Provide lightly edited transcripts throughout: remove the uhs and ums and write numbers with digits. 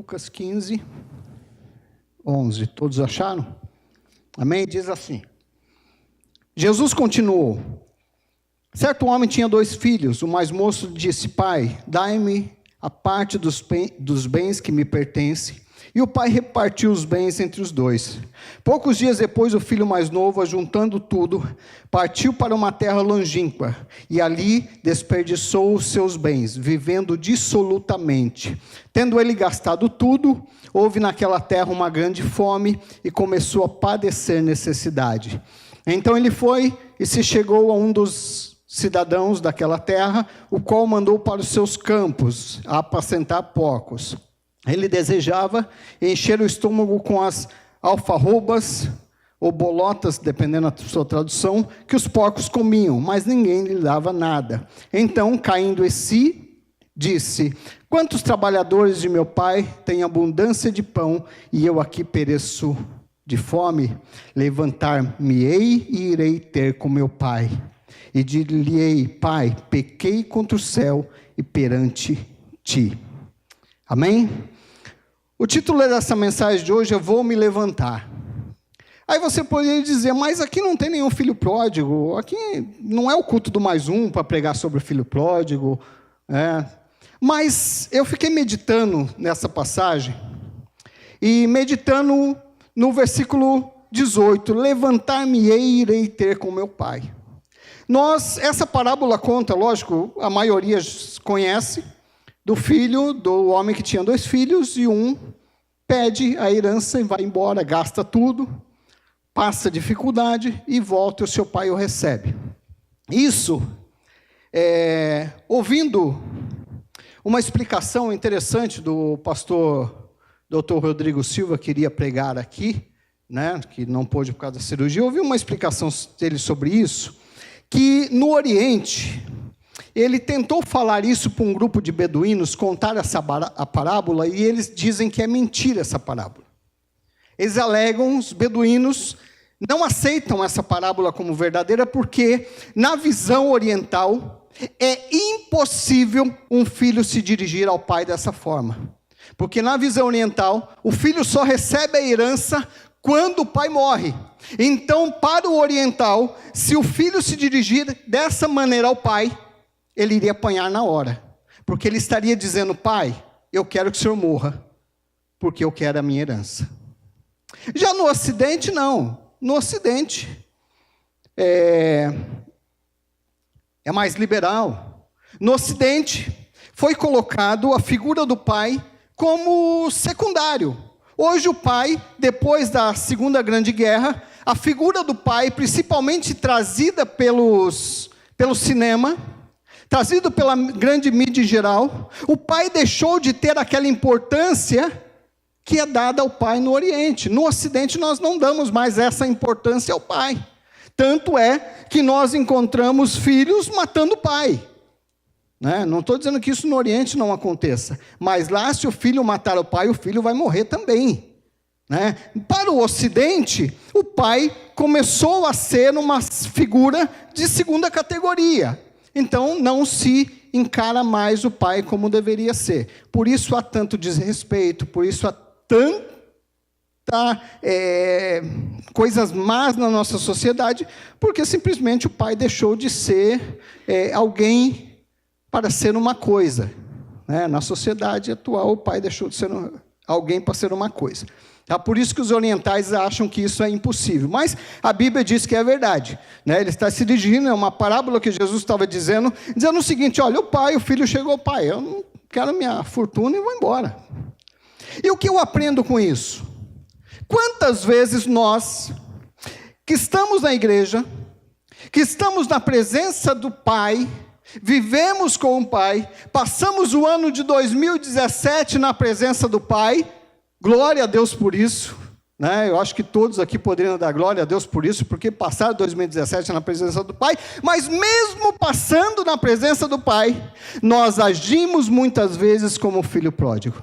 Lucas 15, 11. Todos acharam? Amém? Diz assim. Jesus continuou. Certo homem tinha 2 filhos. O mais moço disse: Pai, dai-me a parte dos bens que me pertence. E o pai repartiu os bens entre os 2. Poucos dias depois, o filho mais novo, ajuntando tudo, partiu para uma terra longínqua, e ali desperdiçou os seus bens, vivendo dissolutamente. Tendo ele gastado tudo, houve naquela terra uma grande fome, e começou a padecer necessidade. Então ele foi e se chegou a um dos cidadãos daquela terra, o qual mandou para os seus campos a apacentar porcos. Ele desejava encher o estômago com as alfarrobas ou bolotas, dependendo da sua tradução, que os porcos comiam, mas ninguém lhe dava nada. Então, caindo em si, disse: Quantos trabalhadores de meu pai têm abundância de pão, e eu aqui pereço de fome? Levantar-me-ei e irei ter com meu pai. E dir-lhe-ei: Pai, pequei contra o céu e perante ti. Amém? O título dessa mensagem de hoje é Vou me levantar. Aí você poderia dizer, mas aqui não tem nenhum filho pródigo, aqui não é o culto do mais um para pregar sobre o filho pródigo. Mas eu fiquei meditando nessa passagem, e meditando no versículo 18, levantar-me-ei e irei ter com meu pai. Essa parábola conta, lógico, a maioria conhece, do filho, do homem que tinha 2 filhos, e um pede a herança e vai embora, gasta tudo, passa dificuldade e volta, e o seu pai o recebe. Isso, ouvindo uma explicação interessante do pastor Dr. Rodrigo Silva, que iria pregar aqui, que não pôde por causa da cirurgia, ouvi uma explicação dele sobre isso, que no Oriente, ele tentou falar isso para um grupo de beduínos, contar a parábola, e eles dizem que é mentira essa parábola. Eles alegam, os beduínos não aceitam essa parábola como verdadeira, porque na visão oriental é impossível um filho se dirigir ao pai dessa forma. Porque na visão oriental, o filho só recebe a herança quando o pai morre. Então, para o oriental, se o filho se dirigir dessa maneira ao pai, ele iria apanhar na hora, porque ele estaria dizendo: Pai, eu quero que o senhor morra, porque eu quero a minha herança. Já no Ocidente, não. No Ocidente, é mais liberal. No Ocidente, foi colocado a figura do pai como secundário. Hoje o pai, depois da Segunda Grande Guerra, a figura do pai, principalmente trazida pelo cinema, trazido pela grande mídia em geral, o pai deixou de ter aquela importância que é dada ao pai no Oriente. No Ocidente nós não damos mais essa importância ao pai. Tanto é que nós encontramos filhos matando o pai. Não estou dizendo que isso no Oriente não aconteça, mas lá, se o filho matar o pai, o filho vai morrer também. Para o Ocidente, o pai começou a ser uma figura de segunda categoria. Então, não se encara mais o pai como deveria ser. Por isso há tanto desrespeito, por isso há tanta coisas más na nossa sociedade, porque simplesmente o pai deixou de ser alguém para ser uma coisa. Na sociedade atual, o pai deixou de ser alguém para ser uma coisa. Por isso que os orientais acham que isso é impossível. Mas a Bíblia diz que é verdade. Ele está se dirigindo, é uma parábola que Jesus estava dizendo o seguinte: olha, o filho chegou, pai, eu não quero minha fortuna e vou embora. E o que eu aprendo com isso? Quantas vezes nós, que estamos na igreja, que estamos na presença do Pai, vivemos com o Pai, passamos o ano de 2017 na presença do Pai, glória a Deus por isso, eu acho que todos aqui poderiam dar glória a Deus por isso, porque passaram 2017 na presença do Pai, mas mesmo passando na presença do Pai, nós agimos muitas vezes como filho pródigo.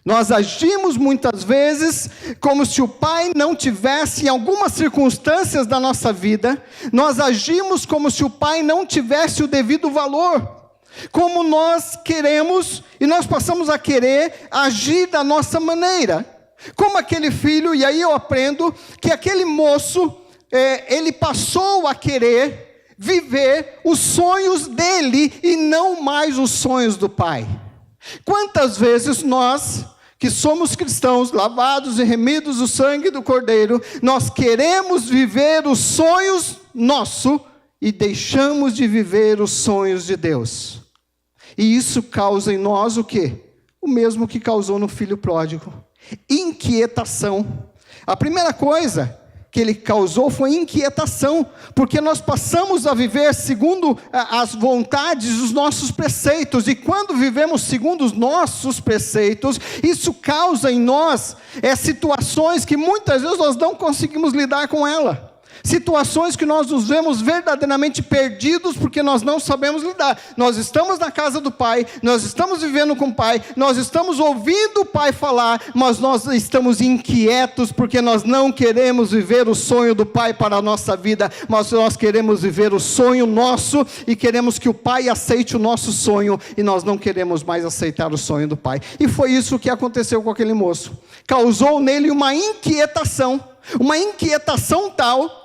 Nós agimos muitas vezes como se o Pai não tivesse, em algumas circunstâncias da nossa vida, nós agimos como se o Pai não tivesse o devido valor. como nós queremos, e nós passamos a querer agir da nossa maneira. Como aquele filho, e aí eu aprendo que aquele moço, ele passou a querer viver os sonhos dele e não mais os sonhos do pai. Quantas vezes nós, que somos cristãos, lavados e remidos do sangue do Cordeiro, nós queremos viver os sonhos nossos e deixamos de viver os sonhos de Deus. E isso causa em nós o quê? O mesmo que causou no filho pródigo: inquietação. A primeira coisa que ele causou foi inquietação, porque nós passamos a viver segundo as vontades dos nossos preceitos, e quando vivemos segundo os nossos preceitos, isso causa em nós situações que muitas vezes nós não conseguimos lidar com ela. Situações que nós nos vemos verdadeiramente perdidos, porque nós não sabemos lidar. Nós estamos na casa do Pai, nós estamos vivendo com o Pai, nós estamos ouvindo o Pai falar, mas nós estamos inquietos, porque nós não queremos viver o sonho do Pai para a nossa vida, mas nós queremos viver o sonho nosso, e queremos que o Pai aceite o nosso sonho, e nós não queremos mais aceitar o sonho do Pai. E foi isso que aconteceu com aquele moço. Causou nele uma inquietação tal,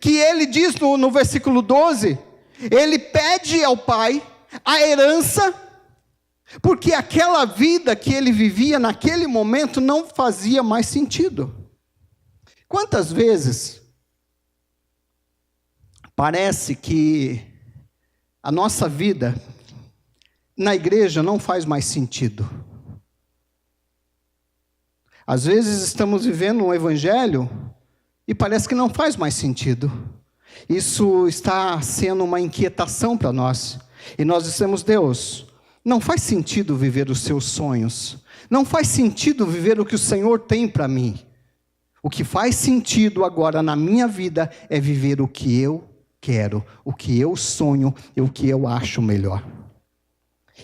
que ele diz no versículo 12, ele pede ao pai a herança, porque aquela vida que ele vivia naquele momento não fazia mais sentido. Quantas vezes parece que a nossa vida na igreja não faz mais sentido? Às vezes estamos vivendo um evangelho e parece que não faz mais sentido. Isso está sendo uma inquietação para nós. E nós dissemos: Deus, não faz sentido viver os seus sonhos. Não faz sentido viver o que o Senhor tem para mim. O que faz sentido agora na minha vida é viver o que eu quero, o que eu sonho e o que eu acho melhor.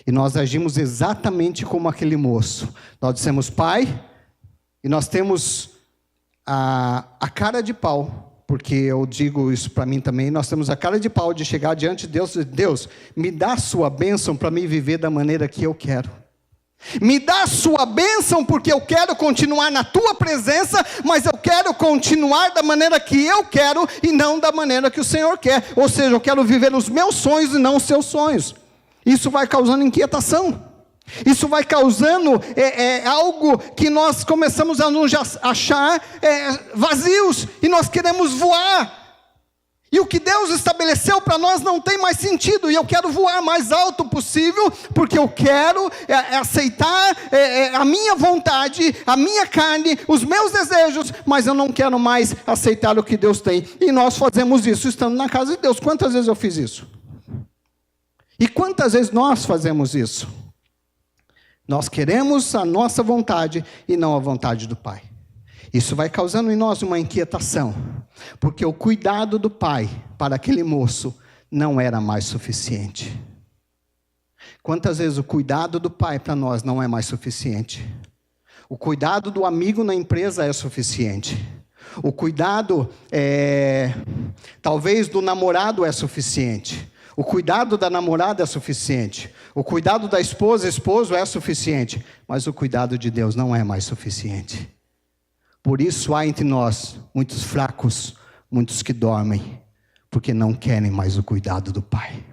E nós agimos exatamente como aquele moço. Nós dissemos: Pai, e nós temos a cara de pau, porque eu digo isso para mim também, nós temos a cara de pau de chegar diante de Deus e dizer: Deus, me dá a sua bênção para me viver da maneira que eu quero. Me dá a sua bênção, porque eu quero continuar na tua presença, mas eu quero continuar da maneira que eu quero e não da maneira que o Senhor quer. Ou seja, eu quero viver os meus sonhos e não os seus sonhos. Isso vai causando inquietação. Isso vai causando algo que nós começamos a nos achar vazios, e nós queremos voar. E o que Deus estabeleceu para nós não tem mais sentido, e eu quero voar mais alto possível, porque eu quero aceitar a minha vontade, a minha carne, os meus desejos, mas eu não quero mais aceitar o que Deus tem. E nós fazemos isso estando na casa de Deus. Quantas vezes eu fiz isso? E quantas vezes nós fazemos isso? Nós queremos a nossa vontade e não a vontade do Pai. Isso vai causando em nós uma inquietação, porque o cuidado do Pai para aquele moço não era mais suficiente. Quantas vezes o cuidado do Pai para nós não é mais suficiente? O cuidado do amigo na empresa é suficiente. O cuidado, talvez, do namorado é suficiente. O cuidado da namorada é suficiente. O cuidado da esposa, esposo é suficiente. Mas o cuidado de Deus não é mais suficiente. Por isso há entre nós muitos fracos, muitos que dormem, porque não querem mais o cuidado do Pai.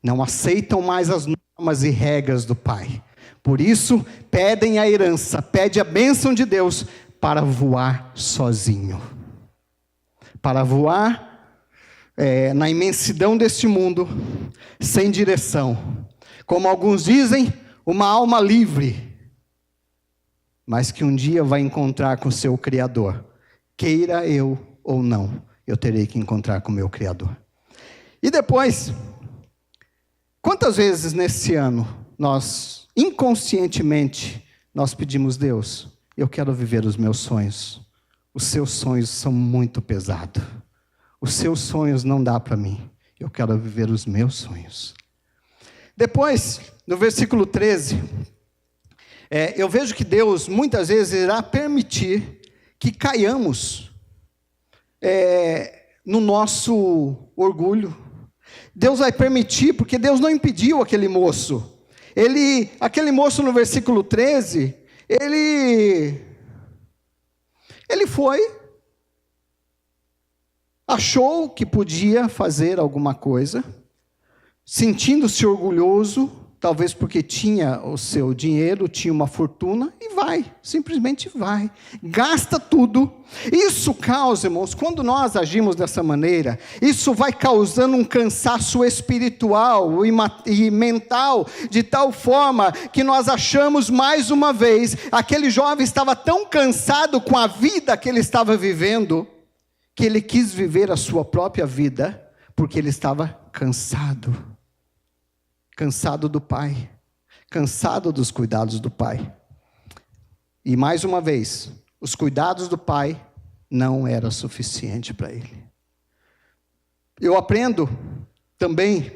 Não aceitam mais as normas e regras do Pai. Por isso pedem a herança, pedem a bênção de Deus para voar sozinho. Para voar na imensidão deste mundo, sem direção, como alguns dizem, uma alma livre, mas que um dia vai encontrar com o seu Criador, queira eu ou não, eu terei que encontrar com o meu Criador. E depois, quantas vezes nesse ano, nós, inconscientemente, nós pedimos: Deus, eu quero viver os meus sonhos, os seus sonhos são muito pesados. Os seus sonhos não dá para mim. Eu quero viver os meus sonhos. Depois, no versículo 13, eu vejo que Deus muitas vezes irá permitir que caiamos no nosso orgulho, Deus vai permitir, porque Deus não impediu aquele moço. Aquele moço no versículo 13, ele foi, achou que podia fazer alguma coisa, sentindo-se orgulhoso, talvez porque tinha o seu dinheiro, tinha uma fortuna, e simplesmente vai, gasta tudo. Isso causa, irmãos, quando nós agimos dessa maneira, isso vai causando um cansaço espiritual e mental, de tal forma que nós achamos mais uma vez, aquele jovem estava tão cansado com a vida que ele estava vivendo, que ele quis viver a sua própria vida, porque ele estava cansado do pai, cansado dos cuidados do pai. E mais uma vez, os cuidados do pai não eram suficientes para ele. Eu aprendo também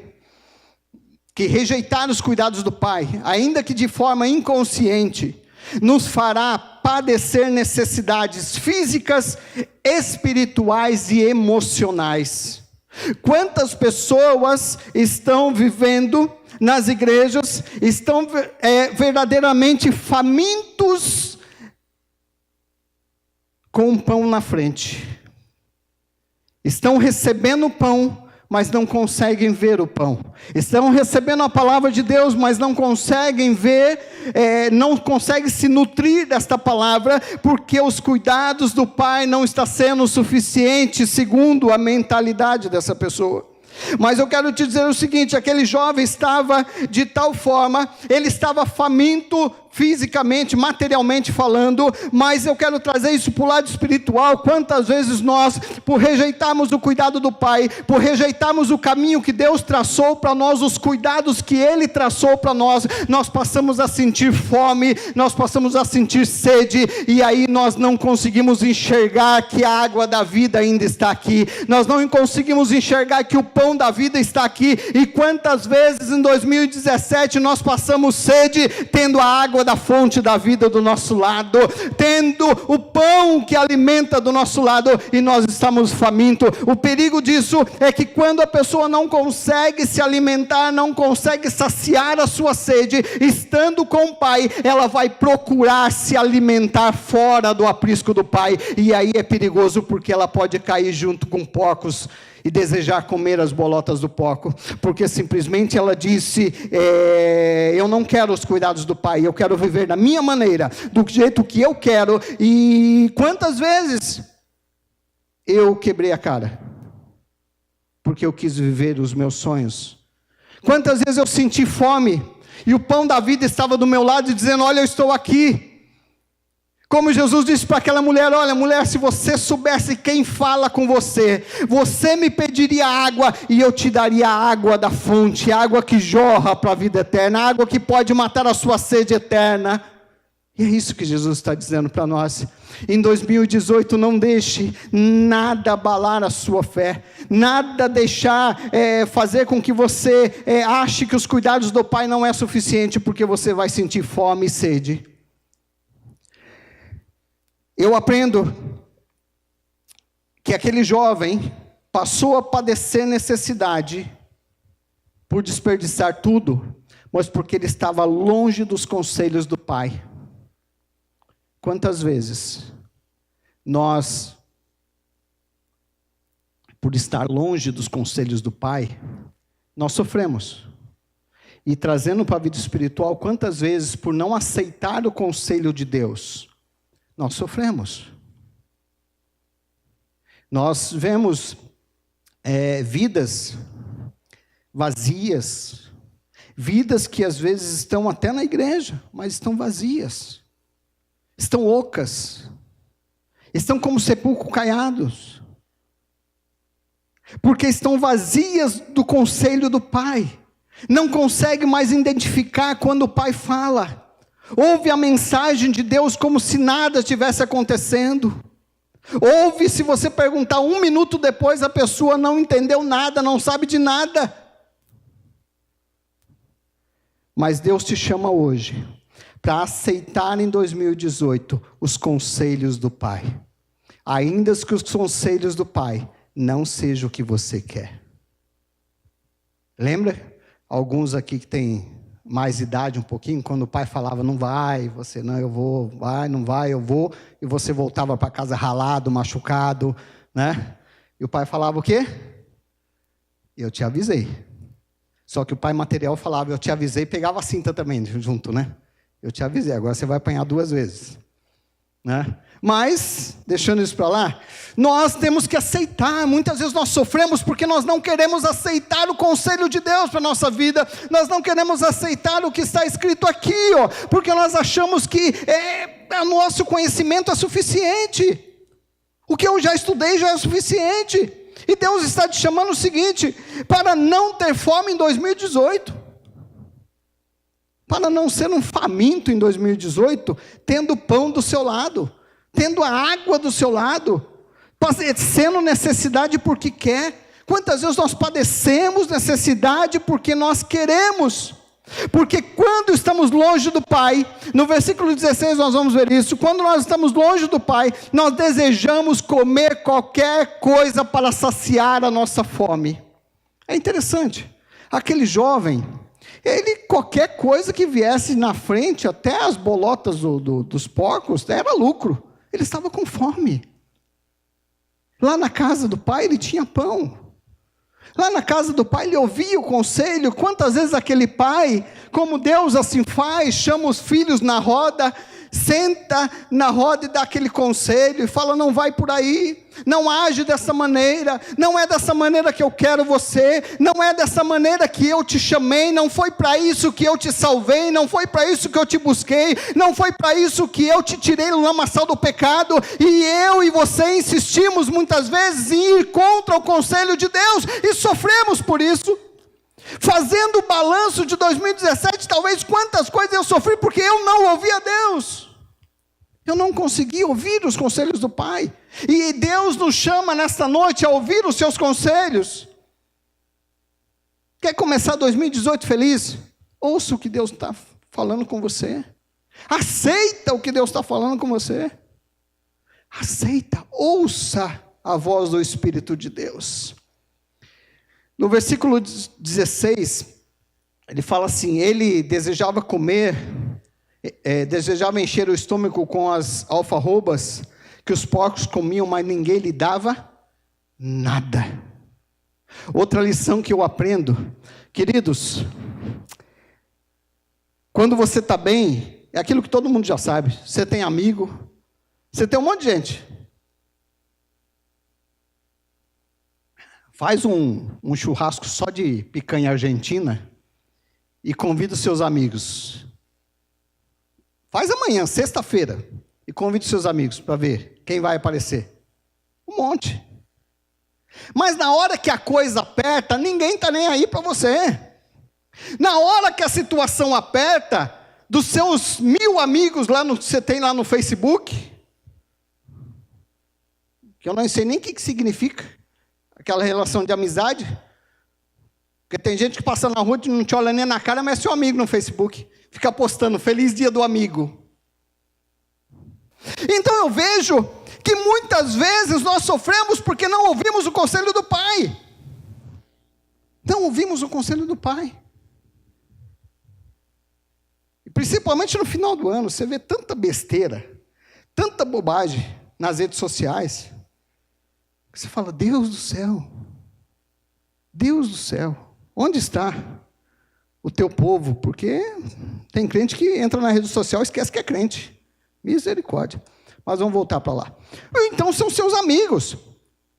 que rejeitar os cuidados do pai, ainda que de forma inconsciente, nos fará padecer necessidades físicas, espirituais e emocionais. Quantas pessoas estão vivendo nas igrejas, estão verdadeiramente famintos com o pão na frente. Estão recebendo pão, mas não conseguem ver o pão. Estão recebendo a palavra de Deus, mas não conseguem ver, não conseguem se nutrir desta palavra, porque os cuidados do Pai não estão sendo suficientes, segundo a mentalidade dessa pessoa. Mas eu quero te dizer o seguinte, aquele jovem estava de tal forma, ele estava faminto fisicamente, materialmente falando, mas eu quero trazer isso para o lado espiritual. Quantas vezes nós, por rejeitarmos o cuidado do Pai, por rejeitarmos o caminho que Deus traçou para nós, os cuidados que Ele traçou para nós, nós passamos a sentir fome, nós passamos a sentir sede, e aí nós não conseguimos enxergar que a água da vida ainda está aqui, nós não conseguimos enxergar que o pão da vida está aqui. E quantas vezes em 2017 nós passamos sede, tendo a água da fonte da vida do nosso lado, tendo o pão que alimenta do nosso lado, e nós estamos famintos. O perigo disso é que quando a pessoa não consegue se alimentar, não consegue saciar a sua sede, estando com o Pai, ela vai procurar se alimentar fora do aprisco do Pai, e aí é perigoso, porque ela pode cair junto com porcos e desejar comer as bolotas do porco, porque simplesmente ela disse, eu não quero os cuidados do Pai, eu quero viver da minha maneira, do jeito que eu quero. E quantas vezes eu quebrei a cara, porque eu quis viver os meus sonhos. Quantas vezes eu senti fome, e o pão da vida estava do meu lado, dizendo, olha, eu estou aqui. Como Jesus disse para aquela mulher, olha mulher, se você soubesse quem fala com você, você me pediria água, e eu te daria a água da fonte, a água que jorra para a vida eterna, a água que pode matar a sua sede eterna. E é isso que Jesus está dizendo para nós. Em 2018, não deixe nada abalar a sua fé, nada deixar fazer com que você ache que os cuidados do Pai não é suficiente, porque você vai sentir fome e sede. Eu aprendo que aquele jovem passou a padecer necessidade por desperdiçar tudo, mas porque ele estava longe dos conselhos do Pai. Quantas vezes nós, por estar longe dos conselhos do Pai, nós sofremos? E trazendo para a vida espiritual, quantas vezes por não aceitar o conselho de Deus, nós sofremos? Nós vemos vidas vazias, vidas que às vezes estão até na igreja, mas estão vazias, estão ocas, estão como sepulcro caiados, porque estão vazias do conselho do Pai, não consegue mais identificar quando o Pai fala. Ouve a mensagem de Deus como se nada estivesse acontecendo. Ouve, se você perguntar 1 minuto depois, a pessoa não entendeu nada, não sabe de nada. Mas Deus te chama hoje para aceitar em 2018 os conselhos do Pai. Ainda que os conselhos do Pai não sejam o que você quer. Lembra? Alguns aqui que têm mais idade um pouquinho, quando o pai falava, não vai, você, não, eu vou, vai, não vai, eu vou, e você voltava para casa ralado, machucado, né? E o pai falava o quê? Eu te avisei. Só que o pai material falava, eu te avisei, pegava a cinta também junto, né? Eu te avisei, agora você vai apanhar 2 vezes. Né? Mas, deixando isso para lá, nós temos que aceitar. Muitas vezes nós sofremos porque nós não queremos aceitar o conselho de Deus para a nossa vida. Nós não queremos aceitar o que está escrito aqui, ó, porque nós achamos que o nosso conhecimento é suficiente. O que eu já estudei já é suficiente. E Deus está te chamando o seguinte, para não ter fome em 2018. Para não ser um faminto em 2018, tendo pão do seu lado, tendo a água do seu lado, padecendo necessidade porque quer. Quantas vezes nós padecemos necessidade porque nós queremos? Porque quando estamos longe do Pai, no versículo 16 nós vamos ver isso, quando nós estamos longe do Pai, nós desejamos comer qualquer coisa para saciar a nossa fome. É interessante, aquele jovem, ele, qualquer coisa que viesse na frente, até as bolotas dos porcos, era lucro. Ele estava com fome. Lá na casa do pai, ele tinha pão. Lá na casa do pai, ele ouvia o conselho. Quantas vezes aquele pai, como Deus assim faz, chama os filhos na roda, senta na roda e dá aquele conselho, e fala, não vai por aí, não age dessa maneira, não é dessa maneira que eu quero você, não é dessa maneira que eu te chamei, não foi para isso que eu te salvei, não foi para isso que eu te busquei, não foi para isso que eu te tirei do lamaçal do pecado, e eu e você insistimos muitas vezes em ir contra o conselho de Deus, e sofremos por isso. Fazendo o balanço de 2017, talvez quantas coisas eu sofri, porque eu não ouvi a Deus, eu não consegui ouvir os conselhos do Pai, e Deus nos chama nesta noite a ouvir os seus conselhos. Quer começar 2018 feliz? Ouça o que Deus está falando com você, aceita o que Deus está falando com você, aceita, ouça a voz do Espírito de Deus. No versículo 16, ele fala assim, ele desejava comer, desejava encher o estômago com as alfarrobas que os porcos comiam, mas ninguém lhe dava nada. Outra lição que eu aprendo, queridos, quando você está bem, é aquilo que todo mundo já sabe, você tem amigo, você tem um monte de gente. Faz um churrasco só de picanha argentina e convida os seus amigos. Faz amanhã, sexta-feira, e convida os seus amigos para ver quem vai aparecer. Um monte. Mas na hora que a coisa aperta, ninguém está nem aí para você. Na hora que a situação aperta, dos seus 1000 amigos lá que você tem lá no Facebook, que eu não sei nem o que significa, aquela relação de amizade, porque tem gente que passa na rua e não te olha nem na cara, mas é seu amigo no Facebook, fica postando, feliz dia do amigo. Então eu vejo que muitas vezes nós sofremos porque não ouvimos o conselho do Pai, não ouvimos o conselho do Pai, e principalmente no final do ano, você vê tanta besteira, tanta bobagem nas redes sociais, você fala, Deus do céu, onde está o teu povo? Porque tem crente que entra na rede social e esquece que é crente, misericórdia, mas vamos voltar para lá. Então são seus amigos,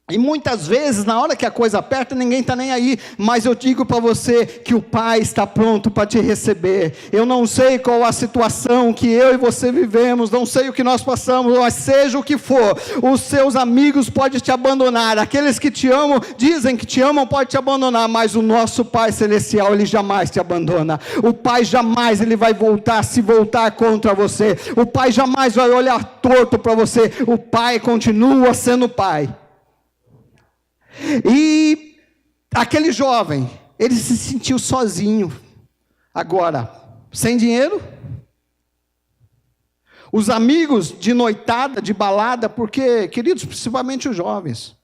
e muitas vezes, na hora que a coisa aperta, ninguém está nem aí, mas eu digo para você, que o Pai está pronto para te receber. Eu não sei qual a situação que eu e você vivemos, não sei o que nós passamos, mas seja o que for, os seus amigos podem te abandonar, aqueles que te amam, dizem que te amam, podem te abandonar, mas o nosso Pai Celestial, Ele jamais te abandona, o Pai jamais, Ele vai se voltar contra você, o Pai jamais vai olhar torto para você, o Pai continua sendo Pai. E aquele jovem, ele se sentiu sozinho, agora, sem dinheiro, os amigos de noitada, de balada, porque, queridos, principalmente os jovens,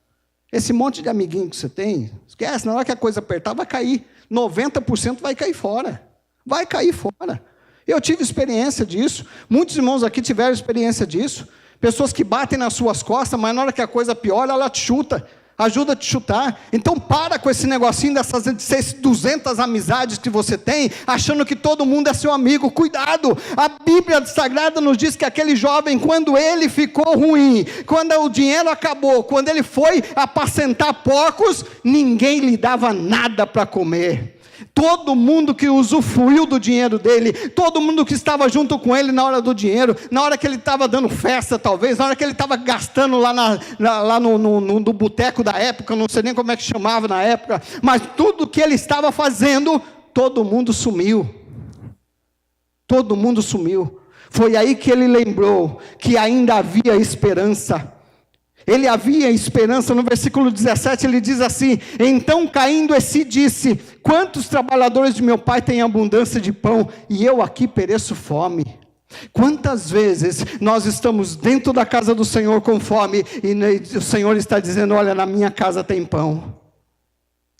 Esse monte de amiguinho que você tem, esquece, na hora que a coisa apertar, vai cair. 90% vai cair fora. Vai cair fora. Eu tive experiência disso. Muitos irmãos aqui tiveram experiência disso. Pessoas que batem nas suas costas, mas na hora que a coisa piora, ela te chuta. Ajuda a te chutar. Então para com esse negocinho dessas 200 amizades que você tem, achando que todo mundo é seu amigo. Cuidado, a Bíblia Sagrada nos diz que aquele jovem, quando ele ficou ruim, quando o dinheiro acabou, quando ele foi apacentar porcos, ninguém lhe dava nada para comer. Todo mundo que usufruiu do dinheiro dele, todo mundo que estava junto com ele na hora do dinheiro, na hora que ele estava dando festa talvez, na hora que ele estava gastando lá no boteco da época, não sei nem como é que chamava na época, mas tudo que ele estava fazendo, todo mundo sumiu. Todo mundo sumiu. Foi aí que ele lembrou que ainda havia esperança. Ele havia esperança. No versículo 17 ele diz assim: então caindo Essi disse: quantos trabalhadores de meu pai têm abundância de pão, e eu aqui pereço fome? Quantas vezes nós estamos dentro da casa do Senhor com fome, e o Senhor está dizendo: olha, na minha casa tem pão.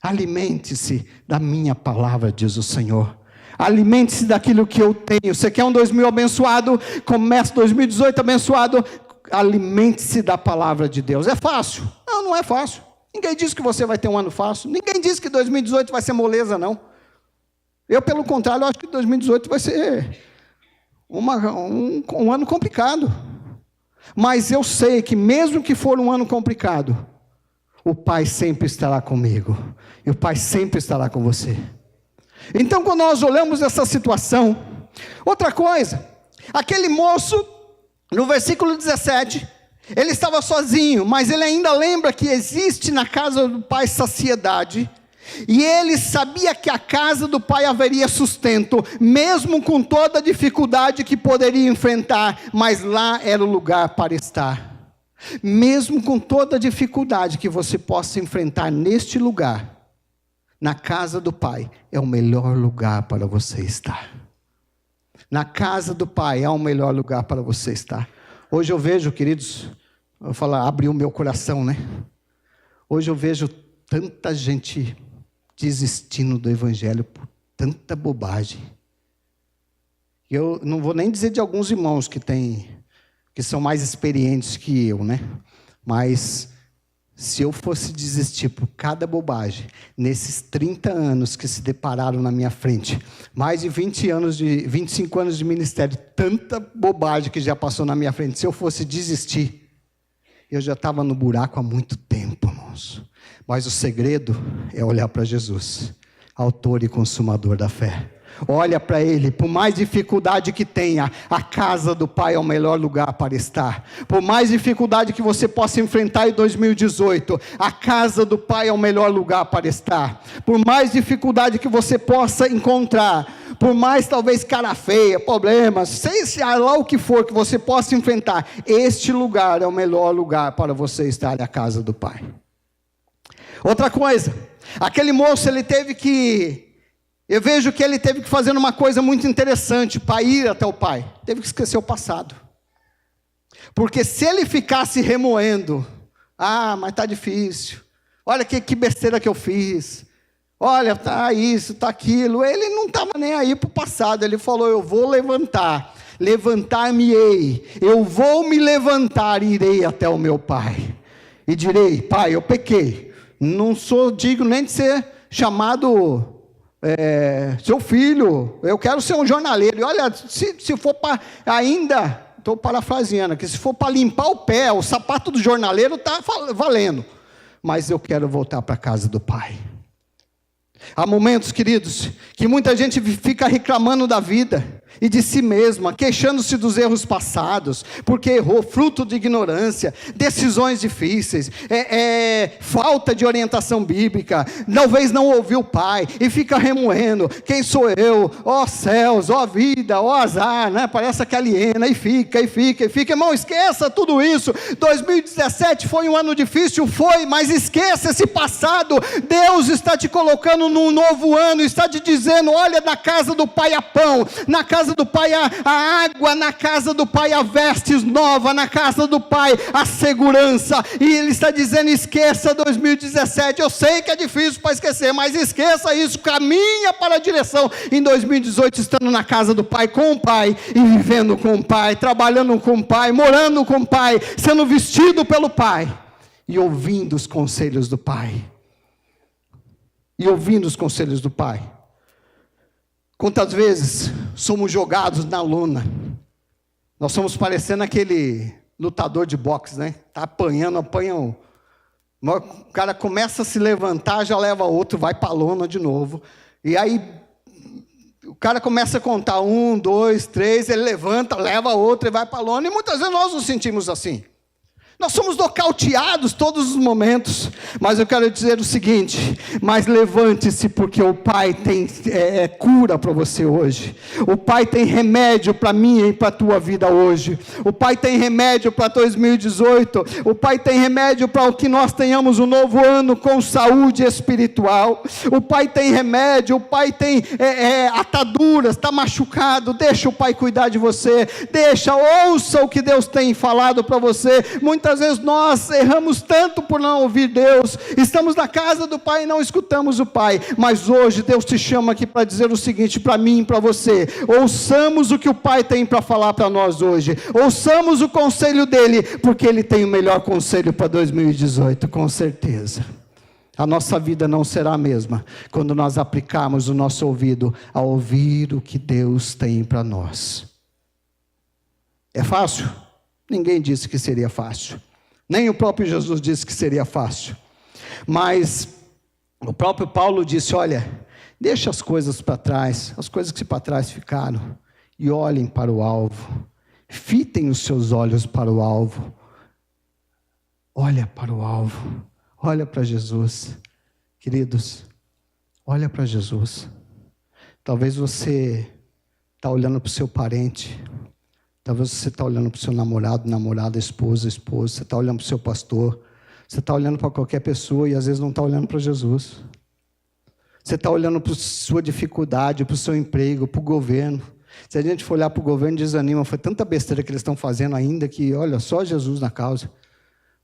Alimente-se da minha palavra, diz o Senhor. Alimente-se daquilo que eu tenho. Você quer um 2000 abençoado? Comece 2018 abençoado. Alimente-se da palavra de Deus. É fácil? Não, não é fácil. Ninguém disse que você vai ter um ano fácil. Ninguém disse que 2018 vai ser moleza, não. Eu, pelo contrário, acho que 2018 vai ser um ano complicado. Mas eu sei que mesmo que for um ano complicado, o Pai sempre estará comigo. E o Pai sempre estará com você. Então, quando nós olhamos essa situação, outra coisa, aquele moço, no versículo 17, ele estava sozinho, mas ele ainda lembra que existe na casa do Pai saciedade, e ele sabia que a casa do Pai haveria sustento, mesmo com toda a dificuldade que poderia enfrentar, mas lá era o lugar para estar. Mesmo com toda a dificuldade que você possa enfrentar neste lugar, na casa do Pai é o melhor lugar para você estar. Na casa do Pai é o melhor lugar para você estar. Hoje eu vejo, queridos, eu vou falar, abriu o meu coração, né? Hoje eu vejo tanta gente desistindo do Evangelho por tanta bobagem. Eu não vou nem dizer de alguns irmãos que são mais experientes que eu, né? Mas se eu fosse desistir por cada bobagem, nesses 30 anos que se depararam na minha frente, mais de 25 anos de ministério, tanta bobagem que já passou na minha frente, se eu fosse desistir, eu já estava no buraco há muito tempo, irmãos. Mas o segredo é olhar para Jesus, autor e consumador da fé. Olha para Ele, por mais dificuldade que tenha, a casa do Pai é o melhor lugar para estar. Por mais dificuldade que você possa enfrentar em 2018, a casa do Pai é o melhor lugar para estar. Por mais dificuldade que você possa encontrar, por mais talvez cara feia, problemas, sei lá o que for que você possa enfrentar, este lugar é o melhor lugar para você estar, a casa do Pai. Outra coisa, aquele moço, eu vejo que ele teve que fazer uma coisa muito interessante para ir até o Pai. Teve que esquecer o passado. Porque se ele ficasse remoendo, mas está difícil, olha que besteira que eu fiz, olha, está isso, está aquilo, ele não estava nem aí para o passado. Ele falou: eu vou levantar-me-ei, eu vou me levantar e irei até o meu Pai, e direi: Pai, eu pequei, não sou digno nem de ser chamado seu filho, eu quero ser um jornaleiro. E olha, se for para ainda, estou parafraseando aqui, se for para limpar o pé, o sapato do jornaleiro está valendo, mas eu quero voltar para a casa do Pai. Há momentos, queridos, que muita gente fica reclamando da vida e de si mesma, queixando-se dos erros passados, porque errou, fruto de ignorância, decisões difíceis, falta de orientação bíblica, talvez não ouviu o Pai, e fica remoendo: quem sou eu? Ó céus, ó vida, ó azar, né? Parece que aliena, e fica, irmão, esqueça tudo isso. 2017 foi um ano difícil, mas esqueça esse passado. Deus está te colocando num novo ano, está te dizendo: olha, na casa do Pai há pão, na casa casa do Pai a água, na casa do Pai a vestes nova, na casa do Pai a segurança. E Ele está dizendo: esqueça 2017, eu sei que é difícil para esquecer, mas esqueça isso, caminha para a direção em 2018, estando na casa do Pai, com o Pai, e vivendo com o Pai, trabalhando com o Pai, morando com o Pai, sendo vestido pelo Pai, e ouvindo os conselhos do Pai. E ouvindo os conselhos do Pai. Quantas vezes somos jogados na lona? Nós somos parecendo aquele lutador de boxe, né? Está apanhando, o cara começa a se levantar, já leva outro, vai para a lona de novo. E aí o cara começa a contar 1, 2, 3, ele levanta, leva outro e vai para a lona. E muitas vezes nós nos sentimos assim. Nós somos nocauteados todos os momentos, mas eu quero dizer o seguinte: mas levante-se, porque o Pai tem cura para você hoje. O Pai tem remédio para mim e para a tua vida hoje. O Pai tem remédio para 2018. O Pai tem remédio para que nós tenhamos um novo ano com saúde espiritual. O Pai tem remédio, o Pai tem ataduras, está machucado. Deixa o Pai cuidar de você. Ouça o que Deus tem falado para você. Muitas vezes nós erramos tanto por não ouvir Deus, estamos na casa do Pai e não escutamos o Pai, mas hoje Deus te chama aqui para dizer o seguinte, para mim e para você: ouçamos o que o Pai tem para falar para nós hoje, ouçamos o conselho dEle, porque Ele tem o melhor conselho para 2018, com certeza. A nossa vida não será a mesma, quando nós aplicarmos o nosso ouvido a ouvir o que Deus tem para nós. É fácil? Ninguém disse que seria fácil, nem o próprio Jesus disse que seria fácil, mas o próprio Paulo disse: olha, deixa as coisas para trás, as coisas que para trás ficaram, e olhem para o alvo, fitem os seus olhos para o alvo, olha para o alvo, olha para Jesus. Queridos, olha para Jesus. Talvez você está olhando para o seu parente, talvez você está olhando para o seu namorado, namorada, esposa, você está olhando para o seu pastor, você está olhando para qualquer pessoa e às vezes não está olhando para Jesus. Você está olhando para a sua dificuldade, para o seu emprego, para o governo. Se a gente for olhar para o governo, desanima. Foi tanta besteira que eles estão fazendo ainda que, olha, só Jesus na causa.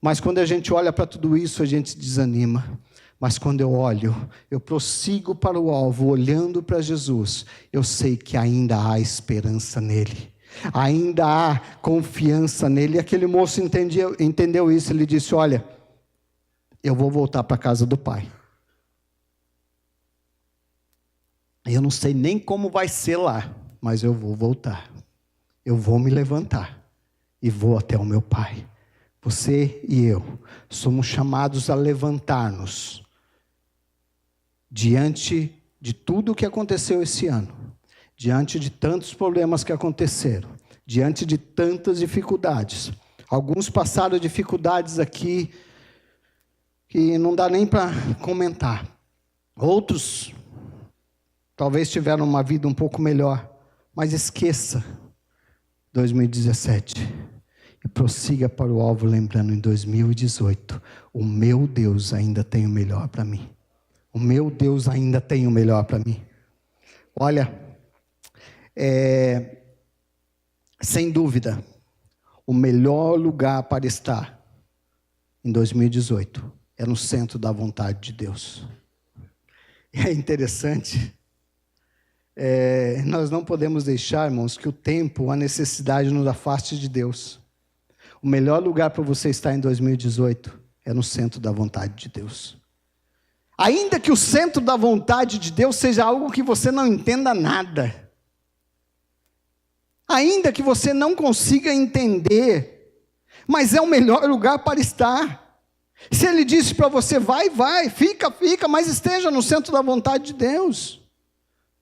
Mas quando a gente olha para tudo isso, a gente desanima. Mas quando eu olho, eu prossigo para o alvo, olhando para Jesus, eu sei que ainda há esperança nele. Ainda há confiança nele. E aquele moço entendeu isso. Ele disse: olha, eu vou voltar para a casa do Pai. Eu não sei nem como vai ser lá, mas eu vou voltar. Eu vou me levantar e vou até o meu Pai. Você e eu somos chamados a levantar-nos diante de tudo o que aconteceu esse ano, diante de tantos problemas que aconteceram, diante de tantas dificuldades. Alguns passaram dificuldades aqui que não dá nem para comentar. Outros talvez tiveram uma vida um pouco melhor, mas esqueça 2017 e prossiga para o alvo, lembrando: em 2018, o meu Deus ainda tem o melhor para mim. O meu Deus ainda tem o melhor para mim. Olha, sem dúvida, o melhor lugar para estar em 2018 é no centro da vontade de Deus. É interessante, nós não podemos deixar, irmãos, que o tempo, a necessidade nos afaste de Deus. O melhor lugar para você estar em 2018 é no centro da vontade de Deus. Ainda que o centro da vontade de Deus seja algo que você não entenda nada, ainda que você não consiga entender, mas é o melhor lugar para estar. Se Ele disse para você: vai, fica, mas esteja no centro da vontade de Deus.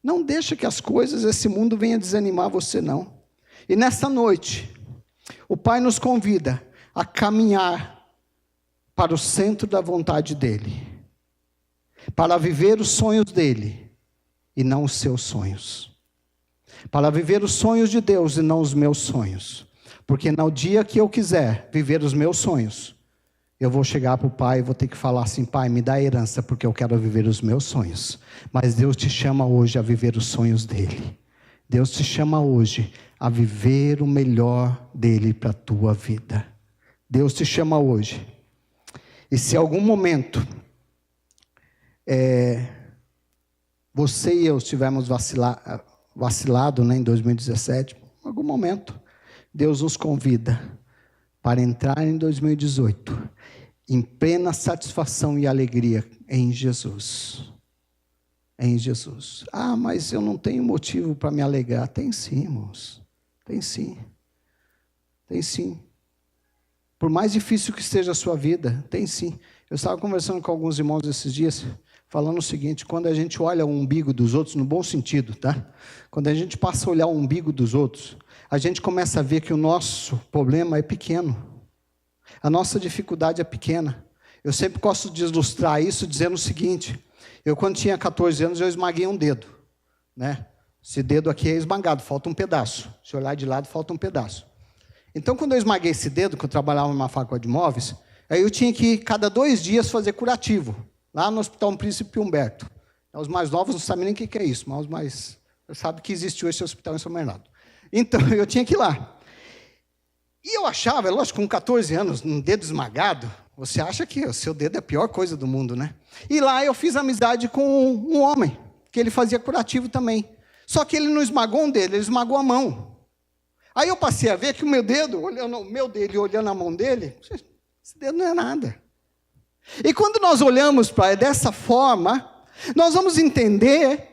Não deixa que as coisas desse mundo venham desanimar você, não. E nessa noite, o Pai nos convida a caminhar para o centro da vontade dEle, para viver os sonhos dEle e não os seus sonhos, para viver os sonhos de Deus e não os meus sonhos, porque no dia que eu quiser viver os meus sonhos, eu vou chegar para o Pai e vou ter que falar assim: Pai, me dá a herança, porque eu quero viver os meus sonhos. Mas Deus te chama hoje a viver os sonhos dEle. Deus te chama hoje a viver o melhor dele para a tua vida. Deus te chama hoje. E se algum momento você e eu estivermos vacilado, né, em 2017, em algum momento, Deus nos convida para entrar em 2018 em plena satisfação e alegria em Jesus. Em Jesus. Ah, mas eu não tenho motivo para me alegrar. Tem sim, irmãos. Tem sim. Tem sim. Por mais difícil que esteja a sua vida, tem sim. Eu estava conversando com alguns irmãos esses dias, falando o seguinte: quando a gente olha o umbigo dos outros, no bom sentido, tá? Quando a gente passa a olhar o umbigo dos outros, a gente começa a ver que o nosso problema é pequeno. A nossa dificuldade é pequena. Eu sempre gosto de ilustrar isso dizendo o seguinte: eu, quando tinha 14 anos, eu esmaguei um dedo, né? Esse dedo aqui é esmagado, falta um pedaço. Se olhar de lado, falta um pedaço. Então, quando eu esmaguei esse dedo, que eu trabalhava numa fábrica de móveis, aí eu tinha que, cada 2 dias, fazer curativo, lá no Hospital Príncipe Humberto. Os mais novos não sabem nem o que é isso, mas os mais sabem que existe hoje esse hospital em São Bernardo. Então, eu tinha que ir lá. E eu achava, lógico, com 14 anos, um dedo esmagado, você acha que o seu dedo é a pior coisa do mundo, né? E lá eu fiz amizade com um homem, que ele fazia curativo também. Só que ele não esmagou um dedo, ele esmagou a mão. Aí eu passei a ver que o meu dedo, olhando o meu dedo e olhando a mão dele, esse dedo não é nada. E quando nós olhamos para dessa forma, nós vamos entender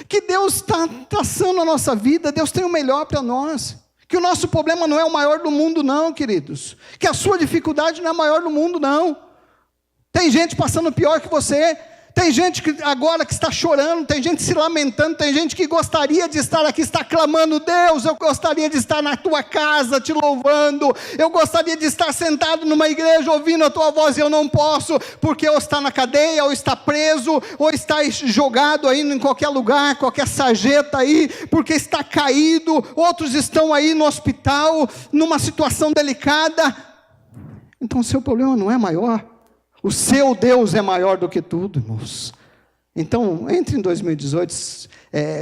que Deus está traçando a nossa vida, Deus tem o melhor para nós. Que o nosso problema não é o maior do mundo, não, queridos. Que a sua dificuldade não é a maior do mundo, não. Tem gente passando pior que você. Tem gente que agora que está chorando, tem gente se lamentando, tem gente que gostaria de estar aqui, está clamando: Deus, eu gostaria de estar na tua casa te louvando, eu gostaria de estar sentado numa igreja ouvindo a tua voz, e eu não posso, porque ou está na cadeia, ou está preso, ou está jogado aí em qualquer lugar, qualquer sarjeta aí, porque está caído, outros estão aí no hospital, numa situação delicada. Então o seu problema não é maior. O seu Deus é maior do que tudo, irmãos. Então, entre em 2018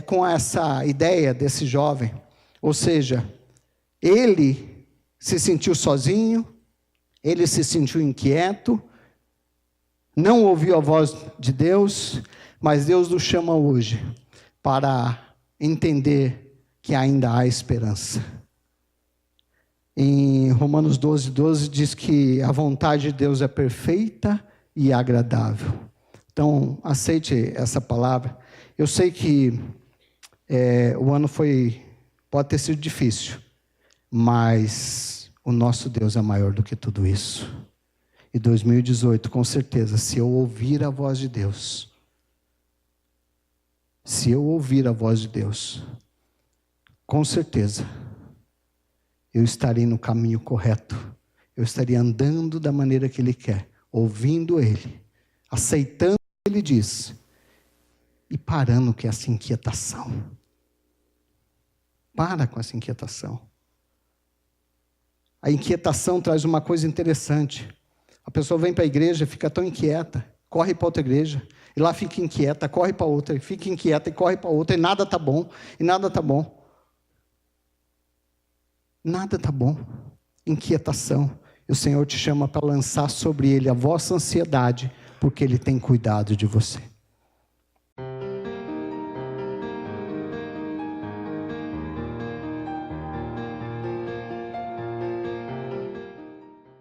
com essa ideia desse jovem. Ou seja, ele se sentiu sozinho, ele se sentiu inquieto, não ouviu a voz de Deus, mas Deus nos chama hoje para entender que ainda há esperança. Em Romanos 12 diz que a vontade de Deus é perfeita e agradável. Então, aceite essa palavra. Eu sei que o ano pode ter sido difícil, mas o nosso Deus é maior do que tudo isso. E 2018, com certeza, se eu ouvir a voz de Deus, com certeza, eu estarei no caminho correto, eu estarei andando da maneira que Ele quer, ouvindo Ele, aceitando o que Ele diz, e parando com essa inquietação. Para com essa inquietação. A inquietação traz uma coisa interessante. A pessoa vem para a igreja, fica tão inquieta, corre para outra igreja, e lá fica inquieta, corre para outra, e fica inquieta, e corre para outra, e nada está bom, e nada está bom. Nada está bom. Inquietação. E o Senhor te chama para lançar sobre Ele a vossa ansiedade, porque Ele tem cuidado de você.